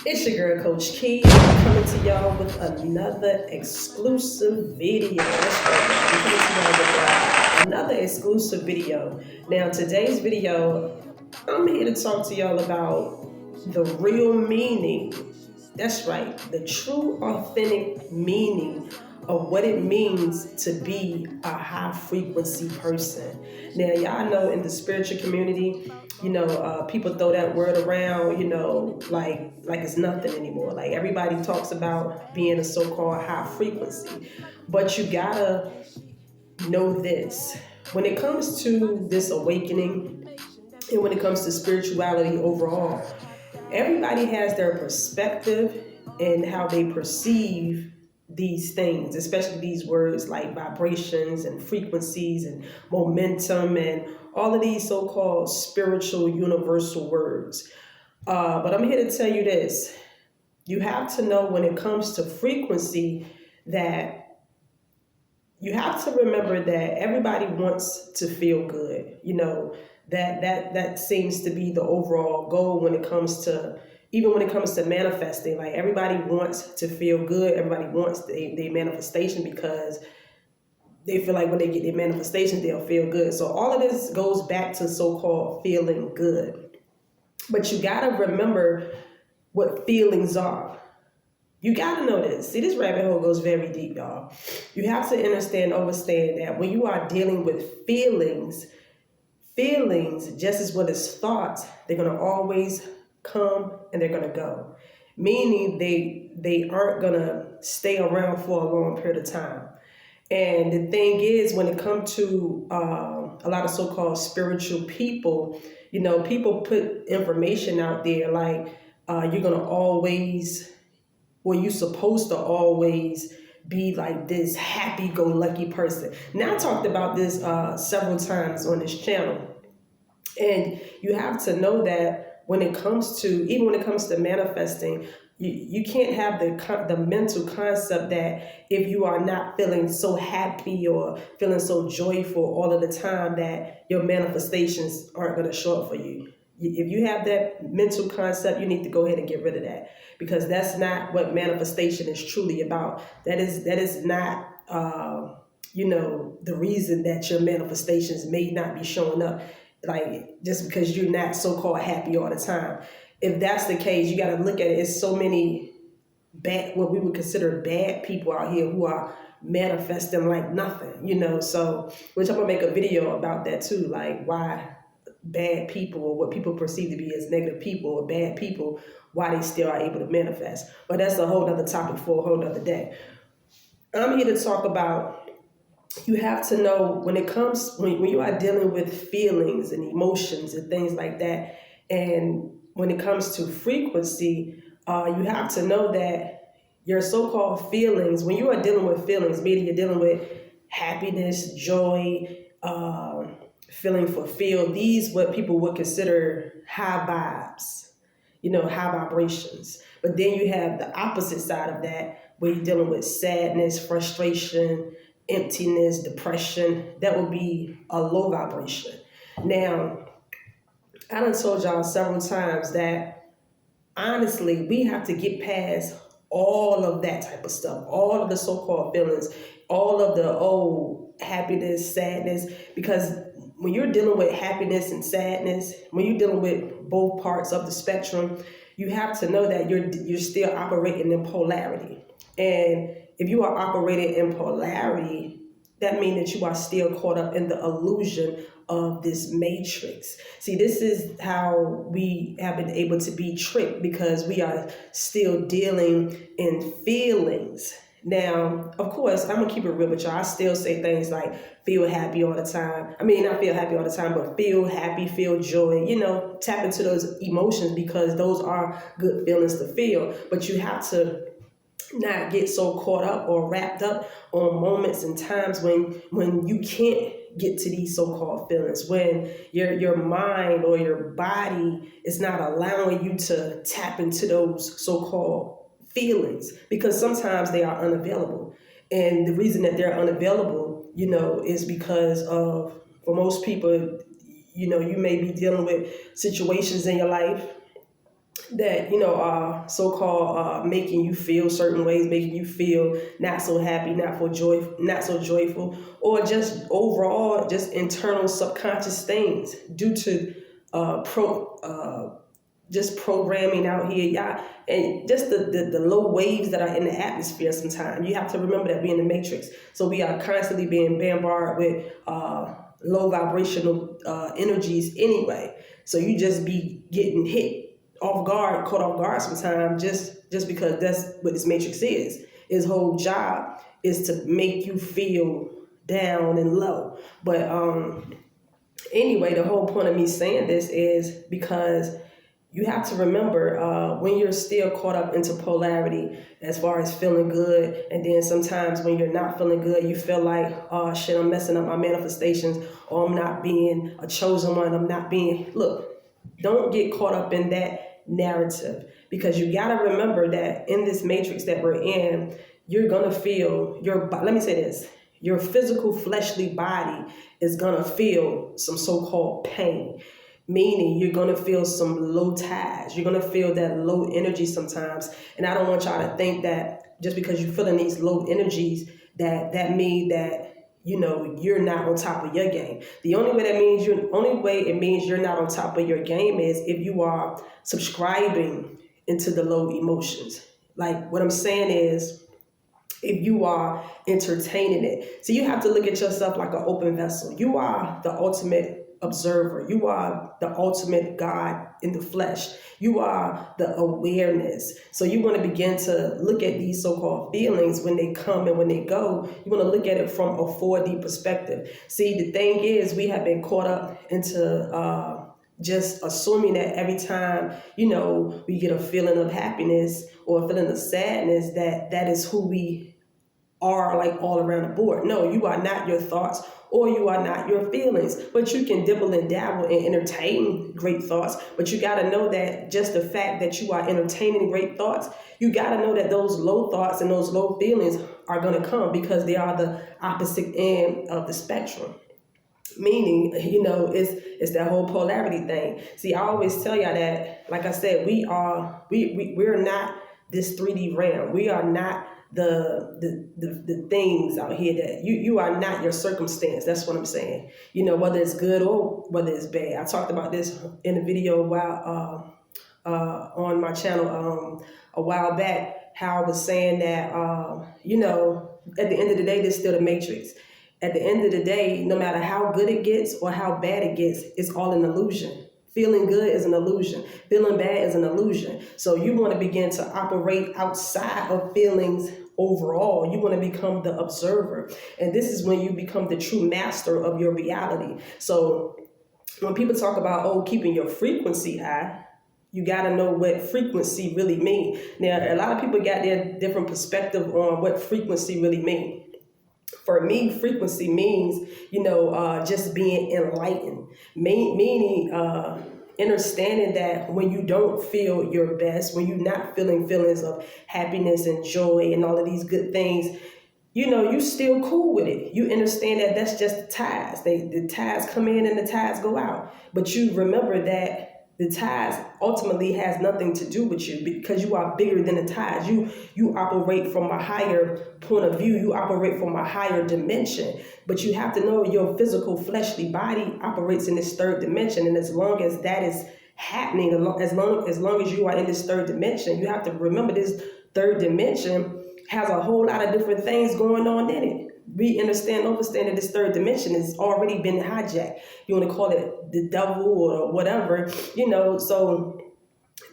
It's your girl, Coach Key. I'm coming to y'all with another exclusive video. That's right. I'm coming to y'all with another exclusive video. Now, today's video, I'm here to talk to y'all about the real meaning. That's right, the true, authentic meaning of what it means to be a high frequency person. Now, y'all know in the spiritual community, people throw that word around, like it's nothing anymore. Like everybody talks about being a so-called high frequency, but you gotta know this: when it comes to this awakening, and when it comes to spirituality overall, everybody has their perspective and how they perceive these things, especially these words like vibrations and frequencies and momentum and all of these so-called spiritual universal words. But I'm here to tell you this. You have to know when it comes to frequency that you have to remember that everybody wants to feel good. That seems to be the overall goal when it comes to, even when it comes to manifesting. Like everybody wants to feel good. Everybody wants their manifestation because they feel like when they get their manifestation, they'll feel good. So all of this goes back to so-called feeling good. But you got to remember what feelings are. You got to know this. See, this rabbit hole goes very deep, y'all. You have to understand that when you are dealing with feelings, just as well as thoughts, they're going to always come and they're going to go. Meaning they aren't going to stay around for a long period of time. And the thing is, when it comes to a lot of so-called spiritual people, people put information out there like you're going to always, well, you're supposed to always be like this happy-go-lucky person. Now, I talked about this several times on this channel. And you have to know that when it comes to manifesting, you can't have the mental concept that if you are not feeling so happy or feeling so joyful all of the time, that your manifestations aren't going to show up for you. If you have that mental concept, you need to go ahead and get rid of that, because that's not what manifestation is truly about. That is not the reason that your manifestations may not be showing up, like just because you're not so-called happy all the time. If that's the case, you got to look at it. It's so many what we would consider bad people out here who are manifesting like nothing, so, which I'm gonna make a video about that too, like why bad people, or what people perceive to be as negative people or bad people, why they still are able to manifest. But that's a whole other topic for a whole other day. I'm here to talk about, you have to know when you are dealing with feelings and emotions and things like that, and when it comes to frequency, you have to know that your so-called feelings, when you are dealing with feelings, meaning you're dealing with happiness, joy, feeling fulfilled, these what people would consider high vibes, high vibrations. But then you have the opposite side of that, where you're dealing with sadness, frustration, emptiness, depression. That would be a low vibration. Now, I done told y'all several times that honestly, we have to get past all of that type of stuff, all of the so-called feelings, all of the happiness, sadness, because when you're dealing with happiness and sadness, when you're dealing with both parts of the spectrum, you have to know that you're still operating in polarity. And if you are operating in polarity, that means that you are still caught up in the illusion of this matrix. See, this is how we have been able to be tricked, because we are still dealing in feelings. Now, of course, I'm going to keep it real with y'all. I still say things like feel happy all the time. I mean, not feel happy all the time, but feel happy, feel joy, tap into those emotions, because those are good feelings to feel. But you have to not get so caught up or wrapped up on moments and times when you can't get to these so-called feelings, when your mind or your body is not allowing you to tap into those so-called feelings, because sometimes they are unavailable. And the reason that they're unavailable, is because of, for most people, you may be dealing with situations in your life that are so-called making you feel certain ways, making you feel not so happy, not so joyful, or just overall just internal subconscious things due to just programming out here, y'all, and just the low waves that are in the atmosphere. Sometimes you have to remember that we're in the matrix, so we are constantly being bombarded with low vibrational energies anyway. So you just be getting hit off guard, caught off guard sometimes, just because that's what this matrix is. His whole job is to make you feel down and low. But anyway, the whole point of me saying this is because you have to remember when you're still caught up into polarity as far as feeling good, and then sometimes when you're not feeling good, you feel like, oh shit, I'm messing up my manifestations, or I'm not being a chosen one, look, don't get caught up in that narrative, because you got to remember that in this matrix that we're in, you're going to feel let me say this, your physical fleshly body is going to feel some so-called pain. Meaning you're going to feel some low tides. You're going to feel that low energy sometimes. And I don't want y'all to think that just because you're feeling these low energies, that means that, you're not on top of your game. The only way it means you're not on top of your game is if you are subscribing into the low emotions. Like what I'm saying is, if you are entertaining it. So you have to look at yourself like an open vessel. You are the ultimate observer. You are the ultimate God in the flesh. You are the awareness. So you want to begin to look at these so-called feelings when they come and when they go. You want to look at it from a 4D perspective. See, the thing is, we have been caught up into just assuming that every time, we get a feeling of happiness or a feeling of sadness, that is who we are, like all around the board. No, you are not your thoughts, or you are not your feelings, but you can dibble and dabble and entertain great thoughts. But you got to know that just the fact that you are entertaining great thoughts, you got to know that those low thoughts and those low feelings are going to come, because they are the opposite end of the spectrum. Meaning, it's that whole polarity thing. See, I always tell y'all that, like I said, we're not this 3D realm. We are not the things out here that you are not your circumstance. That's what I'm saying. Whether it's good or whether it's bad. I talked about this in a video on my channel a while back, how I was saying that at the end of the day, there's still the matrix. At the end of the day, no matter how good it gets or how bad it gets, it's all an illusion. Feeling good is an illusion. Feeling bad is an illusion. So you want to begin to operate outside of feelings overall. You want to become the observer. And this is when you become the true master of your reality. So when people talk about, keeping your frequency high, you got to know what frequency really means. Now, a lot of people got their different perspective on what frequency really means. For me, frequency means, just being enlightened, meaning understanding that when you don't feel your best, when you're not feeling feelings of happiness and joy and all of these good things, you still cool with it. You understand that that's just the tides. The tides come in and the tides go out. But you remember that the tides ultimately has nothing to do with you, because you are bigger than the tides. You operate from a higher point of view. You operate from a higher dimension. But you have to know your physical fleshly body operates in this third dimension. And as long as that is happening, as long as you are in this third dimension, you have to remember this third dimension has a whole lot of different things going on in it. We understand that this third dimension has already been hijacked. You want to call it the devil or whatever, so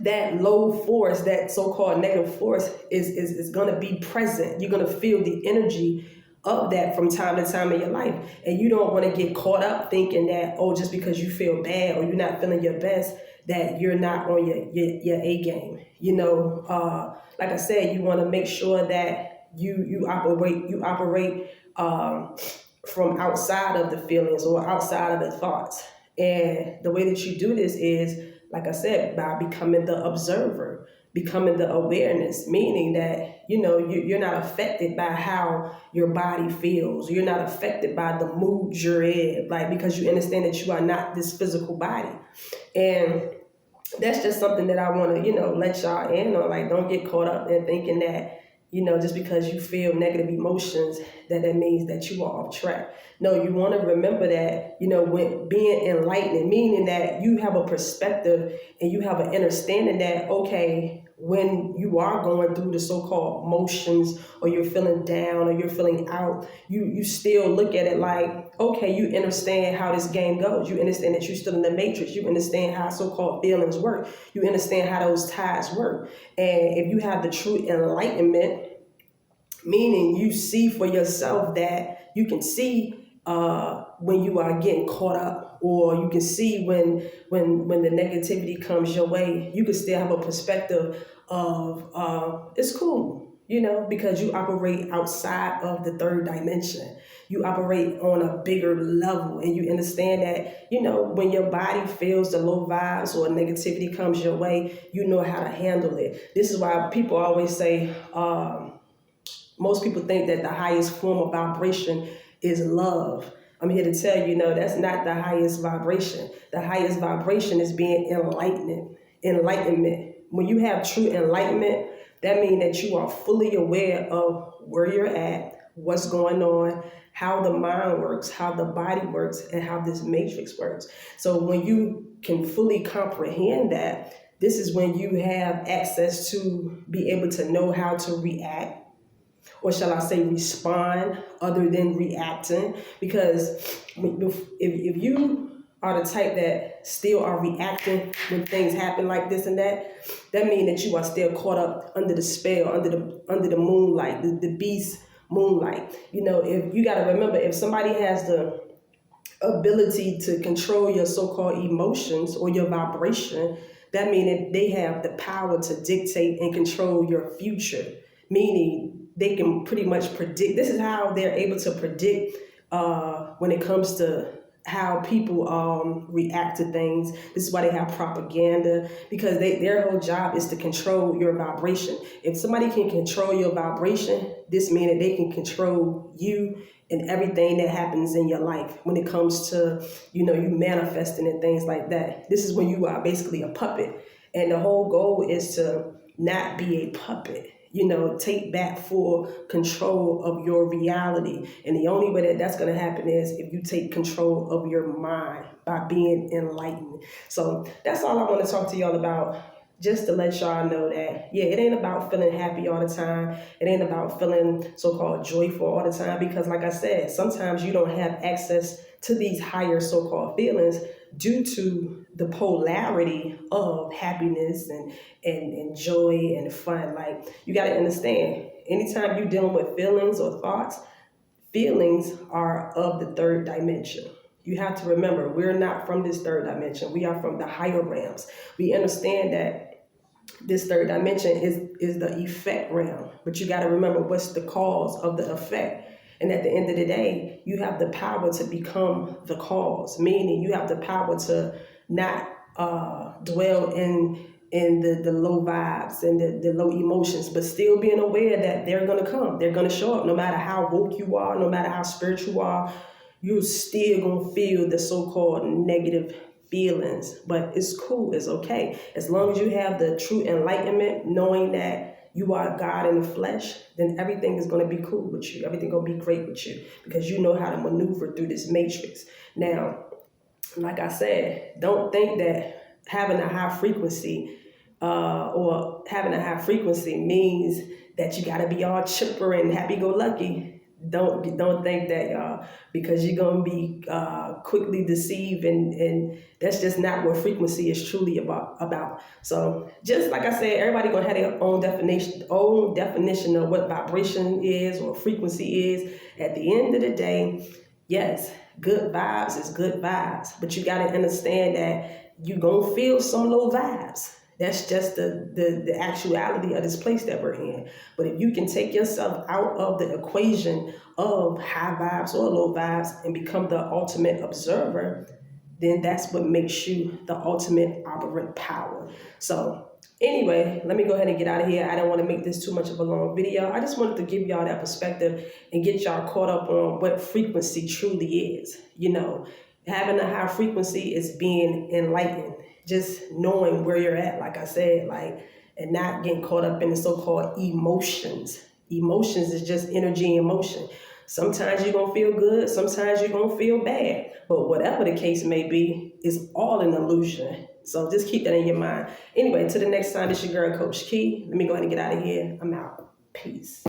that low force, that so-called negative force is going to be present. You're going to feel the energy of that from time to time in your life. And you don't want to get caught up thinking that, just because you feel bad or you're not feeling your best, that you're not on your A game. Like I said, you want to make sure that you operate from outside of the feelings or outside of the thoughts. And the way that you do this is, like I said, by becoming the observer, becoming the awareness, meaning that, you're not affected by how your body feels. You're not affected by the mood you're in, because you understand that you are not this physical body. And that's just something that I want to, let y'all in on. Like, don't get caught up in thinking that, just because you feel negative emotions, that means that you are off track. No, you want to remember that, when being enlightened, meaning that you have a perspective and you have an understanding that, okay, when you are going through the so-called motions, or you're feeling down, or you're feeling out, you still look at it like, okay, you understand how this game goes. You understand that you're still in the matrix. You understand how so-called feelings work. You understand how those ties work. And if you have the true enlightenment, meaning you see for yourself, that you can see when you are getting caught up, or you can see when the negativity comes your way, you can still have a perspective of it's cool, because you operate outside of the third dimension. You operate on a bigger level, and you understand that, when your body feels the low vibes or negativity comes your way, you know how to handle it. This is why people always say, most people think that the highest form of vibration is love. I'm here to tell you, no, that's not the highest vibration. The highest vibration is being enlightenment. When you have true enlightenment, that means that you are fully aware of where you're at, what's going on, how the mind works, how the body works, and how this matrix works. So when you can fully comprehend that, this is when you have access to be able to know how to react, or shall I say respond, other than reacting. Because if you are the type that still are reacting when things happen like this and that means that you are still caught up under the spell, under the moonlight, the beast moonlight. If you got to remember, if somebody has the ability to control your so-called emotions or your vibration, that means that they have the power to dictate and control your future, meaning they can pretty much predict. This is how they're able to predict when it comes to how people react to things. This is why they have propaganda, because their whole job is to control your vibration. If somebody can control your vibration, this means that they can control you and everything that happens in your life when it comes to, you manifesting and things like that. This is when you are basically a puppet. And the whole goal is to not be a puppet. Take back full control of your reality. And the only way that that's going to happen is if you take control of your mind by being enlightened. So that's all I want to talk to y'all about, just to let y'all know that, yeah, it ain't about feeling happy all the time. It ain't about feeling so-called joyful all the time, because like I said, sometimes you don't have access to these higher so-called feelings due to the polarity of happiness and joy and fun. Like, you got to understand, anytime you're dealing with feelings or thoughts, feelings are of the third dimension. You have to remember, we're not from this third dimension. We are from the higher realms. We understand that this third dimension is the effect realm, but you got to remember what's the cause of the effect. And at the end of the day, you have the power to become the cause, meaning you have the power to not dwell in the low vibes and the low emotions, but still being aware that they're going to come. They're going to show up. No matter how woke you are, no matter how spiritual you are, you're still going to feel the so-called negative feelings. But it's cool. It's okay. As long as you have the true enlightenment, knowing that you are God in the flesh, then everything is going to be cool with you. Everything going to be great with you, because you know how to maneuver through this matrix. Now, like I said, don't think that having a high frequency or having a high frequency means that you got to be all chipper and happy-go-lucky. Don't think that, y'all, because you're going to be quickly deceived, and that's just not what frequency is truly about. So just like I said, everybody going to have their own definition of what vibration is or frequency is. At the end of the day, yes, good vibes is good vibes, but you got to understand that you're going to feel some low vibes. That's just the actuality of this place that we're in. But if you can take yourself out of the equation of high vibes or low vibes and become the ultimate observer, then that's what makes you the ultimate operant power. So anyway, let me go ahead and get out of here. I don't want to make this too much of a long video. I just wanted to give y'all that perspective and get y'all caught up on what frequency truly is. Having a high frequency is being enlightened. just knowing where you're at, like I said, like, and not getting caught up in the so-called emotions. Emotions is just energy and motion. Sometimes you're gonna feel good, sometimes you're gonna feel bad. But whatever the case may be, it's all an illusion. So just keep that in your mind. Anyway, till the next time, this is your girl, Coach Key. Let me go ahead and get out of here. I'm out. Peace.